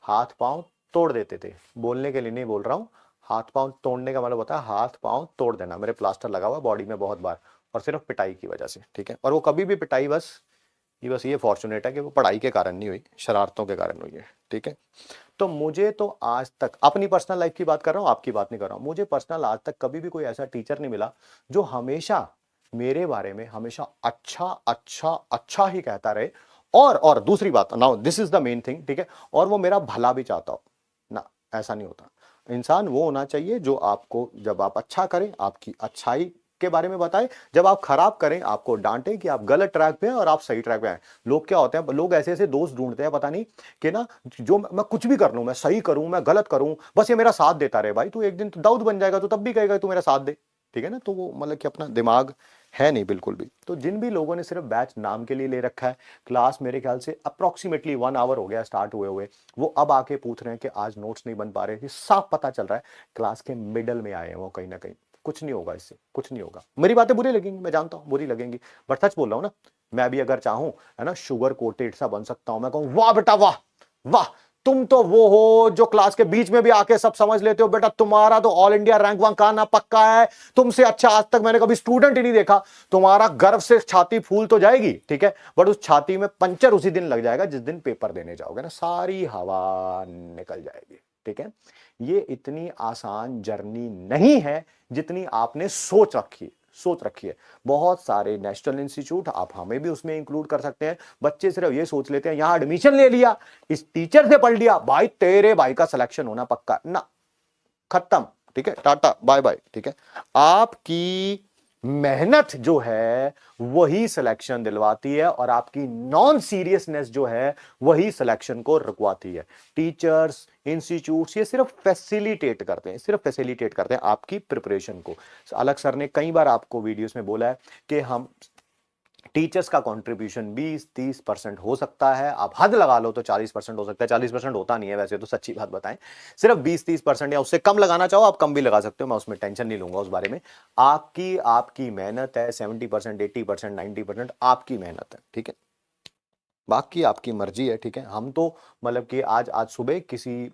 हाथ पांव तोड़ देते थे। बोलने के लिए नहीं बोल रहा हूँ, हाथ पांव तोड़ने का मतलब होता है हाथ पांव तोड़ देना। मेरे प्लास्टर लगा हुआ बॉडी में बहुत बार, और सिर्फ पिटाई की वजह से, ठीक है। और वो कभी भी पिटाई बस ये फॉर्चुनेट है कि वो पढ़ाई के कारण नहीं हुई, शरारतों के कारण हुई है, ठीक है। तो मुझे तो आज तक, अपनी पर्सनल लाइफ की बात कर रहा हूँ, आपकी बात नहीं कर रहा हूँ, मुझे पर्सनल आज तक कभी भी कोई ऐसा टीचर नहीं मिला जो हमेशा मेरे बारे में हमेशा अच्छा अच्छा अच्छा ही कहता रहे। और दूसरी बात, now this is the main thing, ठीक है, और वो मेरा भला भी चाहता हो ना। ऐसा नहीं होता। इंसान वो होना चाहिए जो आपको, जब आप अच्छा करें, आपकी अच्छाई के बारे में बताए, जब आप खराब करें आपको डांटे कि आप गलत ट्रैक पे हैं और आप सही ट्रैक पे हैं। लोग क्या होते हैं, लोग ऐसे ऐसे दोस्त ढूंढते हैं पता नहीं कि ना, जो मैं कुछ भी कर लूं, मैं सही करूं, मैं गलत करूं, बस ये मेरा साथ देता रहे। भाई तू एक दिन तो दाऊद बन जाएगा, तू तब भी कहेगा तू मेरा साथ दे, ठीक है ना। तो वो मतलब कि अपना दिमाग है नहीं बिल्कुल भी। तो जिन भी लोगों ने सिर्फ बैच नाम के लिए ले रखा है, क्लास मेरे ख्याल से अप्रोक्सीमेटली 1 आवर हो गया स्टार्ट हुए हुए, वो अब आके पूछ रहे हैं कि आज नोट्स नहीं बन पा रहे थे। साफ पता चल रहा है क्लास के मिडल में आए हैं वो कहीं ना कहीं। कुछ नहीं होगा इससे, कुछ नहीं होगा। मेरी बातें बुरी लगेंगी, मैं जानता हूं बुरी लगेंगी, बट सच बोल रहा हूं ना। मैं भी अगर चाहूं, है ना, शुगर कोटेड सा बन सकता हूं। मैं कहूं वाह बेटा वाह, वाह, तुम तो वो हो जो क्लास के बीच में भी आके सब समझ लेते हो। बेटा तुम्हारा तो ऑल इंडिया रैंक वहां का ना पक्का है, तुमसे अच्छा आज तक मैंने कभी स्टूडेंट ही नहीं देखा। तुम्हारा गर्व से छाती फूल तो जाएगी, ठीक है, बट उस छाती में पंचर उसी दिन लग जाएगा जिस दिन पेपर देने जाओगे ना, सारी हवा निकल जाएगी, ठीक है। ये इतनी आसान जर्नी नहीं है जितनी आपने सोच रखी है। बहुत सारे नेशनल इंस्टीट्यूट, आप हमें भी उसमें इंक्लूड कर सकते हैं, बच्चे सिर्फ ये सोच लेते हैं यहां एडमिशन ले लिया, इस टीचर से पढ़ लिया, भाई तेरे भाई का सिलेक्शन होना पक्का ना, खत्म, ठीक है, टाटा बाय बाय, ठीक है। आपकी मेहनत जो है वही सिलेक्शन दिलवाती है, और आपकी नॉन सीरियसनेस जो है वही सिलेक्शन को रुकवाती है। टीचर्स, इंस्टीट्यूट्स ये सिर्फ फैसिलिटेट करते हैं, सिर्फ फैसिलिटेट करते हैं आपकी प्रिपरेशन को। अलग सर ने कई बार आपको वीडियोस में बोला है कि हम टीचर्स का कंट्रीब्यूशन 20-30% हो सकता है, आप हद लगा लो तो 40% हो सकता है। 40% होता नहीं है वैसे तो, सच्ची बात बताएं, सिर्फ 20-30% या उससे कम लगाना चाहो आप कम भी लगा सकते हो, मैं उसमें टेंशन नहीं लूंगा उस बारे में। आपकी आपकी मेहनत है, 70%, 80%, 90% आपकी मेहनत है, ठीक है। बाकी आपकी मर्जी है, ठीक है। हम तो मतलब कि आज आज सुबह किसी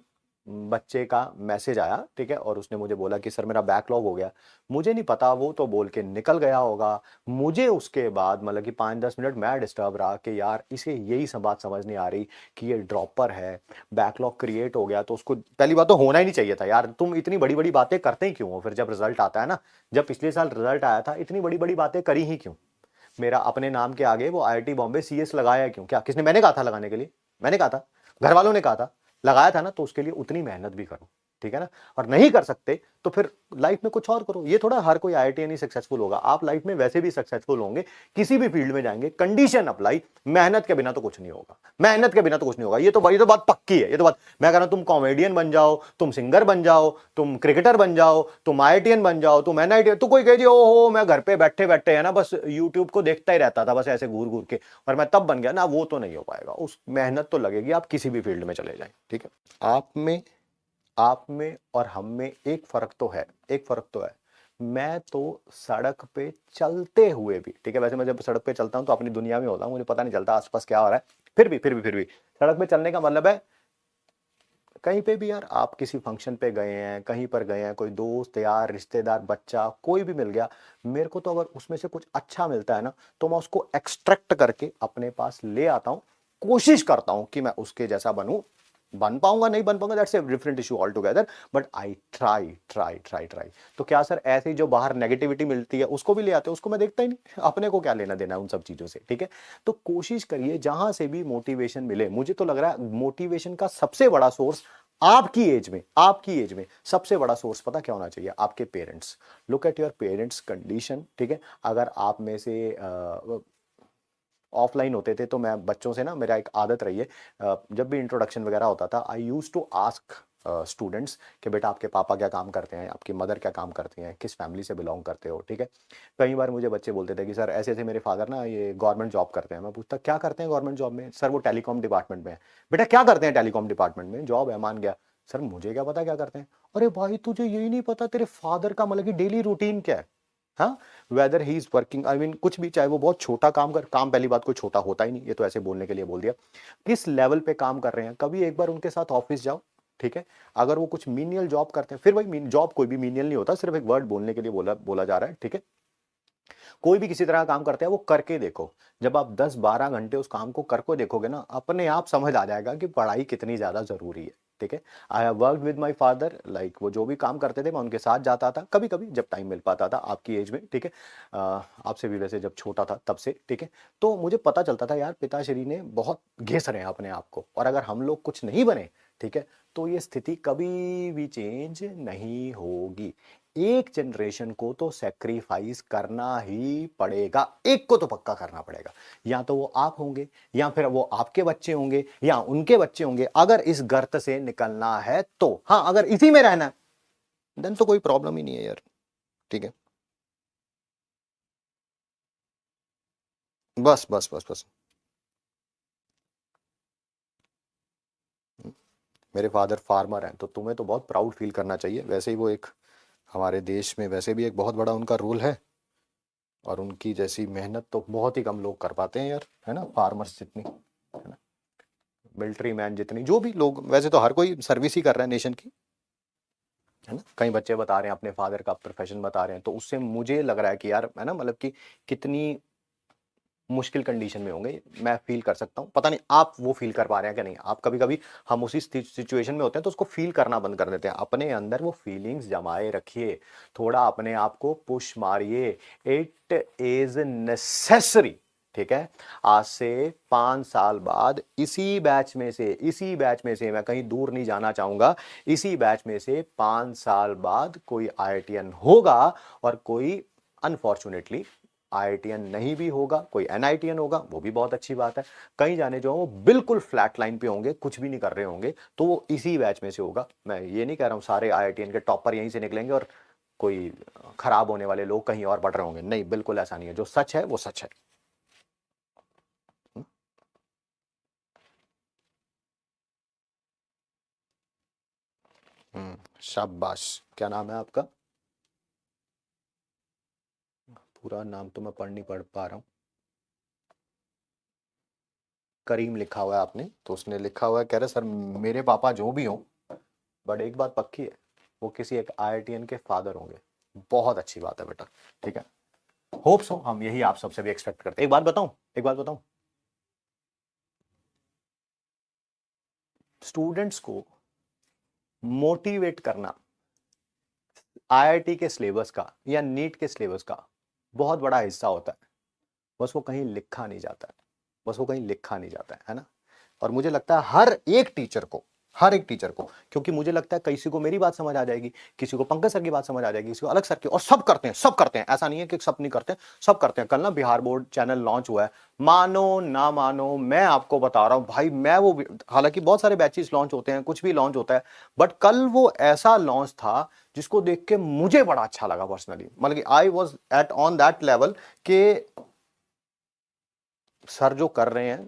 बच्चे का मैसेज आया, ठीक है, और उसने मुझे बोला कि सर मेरा बैकलॉग हो गया। मुझे नहीं पता, वो तो बोल के निकल गया होगा। मुझे उसके बाद मतलब कि 5-10 मिनट मैं डिस्टर्ब रहा कि यार इसे यही सब बात समझ नहीं आ रही कि ये ड्रॉपर है, बैकलॉग क्रिएट हो गया तो उसको, पहली बात तो होना ही नहीं चाहिए था यार। तुम इतनी बड़ी बड़ी बातें करते ही क्यों हो फिर जब रिजल्ट आता है ना। जब पिछले साल रिजल्ट आया था इतनी बड़ी बड़ी बातें करी ही क्यों। मेरा अपने नाम के आगे वो आईआईटी बॉम्बे सीएस लगाया क्यों, क्या किसने, मैंने कहा था लगाने के लिए, मैंने कहा था, घर वालों ने कहा था, लगाया था ना, तो उसके लिए उतनी मेहनत भी करो, ठीक है ना। और नहीं कर सकते तो फिर लाइफ में कुछ और करो। ये थोड़ा हर कोई आईआईटी नहीं सक्सेसफुल होगा, आप लाइफ में वैसे भी सक्सेसफुल होंगे, किसी भी फील्ड में जाएंगे, कंडीशन अप्लाई, मेहनत के बिना तो कुछ नहीं होगा, मेहनत के बिना तो कुछ नहीं होगा। ये तो बात पक्की है, ये तो बात मैं कह रहा हूं। तुम कॉमेडियन बन जाओ, तुम सिंगर बन जाओ, तुम क्रिकेटर बन जाओ, तुम आईआईटीएन बन जाओ, तुम एनआईटी, तो कोई कहे ओहो मैं घर पे बैठे बैठे है ना बस यूट्यूब को देखता ही रहता था बस ऐसे घूर घूर के, और मैं तब बन गया ना, वो तो नहीं हो पाएगा। उस मेहनत तो लगेगी, आप किसी भी फील्ड में चले जाएं, ठीक है। आप में और हम में एक फर्क तो है, एक फर्क तो है। मैं तो सड़क पे चलते हुए भी, ठीक है, वैसे मैं जब सड़क पे चलता हूं तो अपनी दुनिया में होता हूं, मुझे पता नहीं चलता आसपास क्या हो रहा है। फिर भी सड़क पे चलने का मतलब है कहीं पे भी यार, आप किसी फंक्शन पे गए हैं, कहीं पर गए हैं, कोई दोस्त यार रिश्तेदार बच्चा कोई भी मिल गया, मेरे को तो अगर उसमें से कुछ अच्छा मिलता है ना तो मैं उसको एक्सट्रैक्ट करके अपने पास ले आता हूं, कोशिश करता हूं कि मैं उसके जैसा बनूं। बन पाऊंगा नहीं बन पाऊंगा that's a different issue all together, but I try. तो क्या सर ऐसे ही जो बाहर नेगेटिविटी मिलती है उसको भी ले आते हैं, उसको मैं देखता ही नहीं, अपने को क्या लेना देना उन सब चीजों से, ठीक है। तो कोशिश करिए जहां से भी मोटिवेशन मिले। मुझे तो लग रहा है मोटिवेशन का सबसे बड़ा सोर्स आपकी एज में सबसे बड़ा सोर्स पता क्या होना चाहिए, आपके parents. Look at your parents condition, ठीक है। अगर आप में से ऑफलाइन होते थे तो मैं बच्चों से ना, मेरा एक आदत रही है, जब भी इंट्रोडक्शन वगैरह होता था आई यूज टू आस्क स्टूडेंट्स कि बेटा आपके पापा क्या काम करते हैं, आपकी मदर क्या काम करती हैं, किस फैमिली से बिलोंग करते हो, ठीक है। कई बार मुझे बच्चे बोलते थे कि सर ऐसे ऐसे मेरे फादर ना ये गवर्नमेंट जॉब करते हैं। मैं पूछता क्या करते हैं गवर्नमेंट जॉब में, सर वो टेलीकॉम डिपार्टमेंट में है। बेटा क्या करते हैं टेलीकॉम डिपार्टमेंट में, जॉब है, मान गया। सर मुझे क्या पता क्या करते हैं। अरे भाई तुझे यही नहीं पता तेरे फादर का मतलब कि डेली रूटीन क्या है, हाँ, weather he is working, I mean कुछ भी, चाहे वो बहुत छोटा काम कर, काम पहली बात कोई छोटा होता ही नहीं, ये तो ऐसे बोलने के लिए बोल दिया, किस लेवल पे काम कर रहे हैं, कभी एक बार उनके साथ ऑफिस जाओ, ठीक है। अगर वो कुछ मीनियल जॉब करते हैं, फिर वही जॉब कोई भी मीनियल नहीं होता, सिर्फ एक वर्ड बोलने के लिए बोला बोला जा रहा है, ठीक है। कोई भी किसी तरह का काम करते हैं, वो करके देखो। जब आप 10-12 घंटे उस काम को करके देखोगे ना, अपने आप समझ आ जाएगा कि पढ़ाई कितनी ज्यादा जरूरी है, ठीक है। I have worked with my father, like वो जो भी काम करते थे मैं उनके साथ जाता था, कभी कभी जब टाइम मिल पाता था, आपकी एज में, ठीक है। आपसे भी वैसे जब छोटा था तब से, ठीक है। तो मुझे पता चलता था यार पिताश्री ने बहुत घिस रहे हैं अपने आप को, और अगर हम लोग कुछ नहीं बने, ठीक है, तो ये स्थिति कभी भी चेंज नहीं होगी। एक जनरेशन को तो सेक्रीफाइस करना ही पड़ेगा, एक को तो पक्का करना पड़ेगा। या तो वो आप होंगे, या फिर वो आपके बच्चे होंगे, या उनके बच्चे होंगे, अगर इस गर्त से निकलना है तो। हाँ, अगर इसी में रहना है देन तो कोई प्रॉब्लम ही नहीं है यार, ठीक है। बस बस बस बस। मेरे फादर फार्मर हैं, तो तुम्हें तो बहुत प्राउड फील करना चाहिए, वैसे ही वो एक हमारे देश में वैसे भी एक बहुत बड़ा उनका रोल है, और उनकी जैसी मेहनत तो बहुत ही कम लोग कर पाते हैं यार, है ना, फार्मर्स जितनी, है ना, मिलिट्री मैन जितनी, जो भी लोग, वैसे तो हर कोई सर्विस ही कर रहा है नेशन की, है ना। कई बच्चे बता रहे हैं अपने फादर का प्रोफेशन बता रहे हैं, तो उससे मुझे लग रहा है कि यार, है ना, मतलब कि कितनी मुश्किल कंडीशन में होंगे, मैं फील कर सकता हूँ। पता नहीं आप वो फील कर पा रहे हैं कि नहीं, आप कभी कभी हम उसी सिचुएशन में होते हैं तो उसको फील करना बंद कर देते हैं, अपने अंदर वो फीलिंग्स जमाए रखिए, थोड़ा अपने आप को पुश मारिए, इट इज नेसेसरी, ठीक है। आज से 5 साल बाद इसी बैच में से मैं कहीं दूर नहीं जाना चाहूंगा, इसी बैच में से 5 साल बाद कोई आईआईटीएन होगा, और कोई अनफॉर्चुनेटली आईआईटीएन नहीं भी होगा, कोई एनआईटीएन होगा, वो भी बहुत अच्छी बात है। कई जाने जो वो बिल्कुल फ्लैट लाइन पे होंगे, कुछ भी नहीं कर रहे होंगे, तो वो इसी बैच में से होगा। मैं ये नहीं कह रहा हूँ सारे आईआईटीएन के टॉपर यहीं से निकलेंगे और कोई खराब होने वाले लोग कहीं और बढ़ रहे होंगे, नहीं, बिल्कुल ऐसा नहीं है, जो सच है वो सच है। शाबाश। क्या नाम है आपका? पूरा नाम तो मैं पढ़ नहीं पढ़ पा रहा हूँ। करीम लिखा हुआ है आपने, तो उसने लिखा हुआ है, कह रहे सर मेरे पापा जो भी हों, बट एक बात पक्की है, वो किसी एक आईआईटीएन के फादर होंगे। बहुत अच्छी बात है बेटा, ठीक है। होप सो, हम यही आप सबसे भी एक्सपेक्ट करते हैं। एक बात बताऊं, स्टूडेंट्स को मोटिवेट करना आईआईटी के सिलेबस का या नीट के सिलेबस का बहुत बड़ा हिस्सा होता है, बस वो कहीं लिखा नहीं जाता है, बस वो कहीं लिखा नहीं जाता है ना। और मुझे लगता है हर एक टीचर को, क्योंकि मुझे लगता है किसी को मेरी बात समझ आ जाएगी, किसी को पंकज सर की बात समझ आ जाएगी, किसी को अलग सर की, और सब करते हैं, ऐसा नहीं है कि सब नहीं करते, सब करते हैं। कल ना बिहार बोर्ड चैनल लॉन्च हुआ है, मानो ना मानो, मैं आपको बता रहा हूं भाई, मैं वो, हालांकि बहुत सारे बैचेस लॉन्च होते हैं, कुछ भी लॉन्च होता है, बट कल वो ऐसा लॉन्च था जिसको देख के मुझे बड़ा अच्छा लगा पर्सनली, मतलब कि I was at on that level के सर जो कर रहे हैं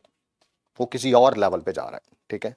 वो किसी और लेवल पे जा रहा है, ठीक है।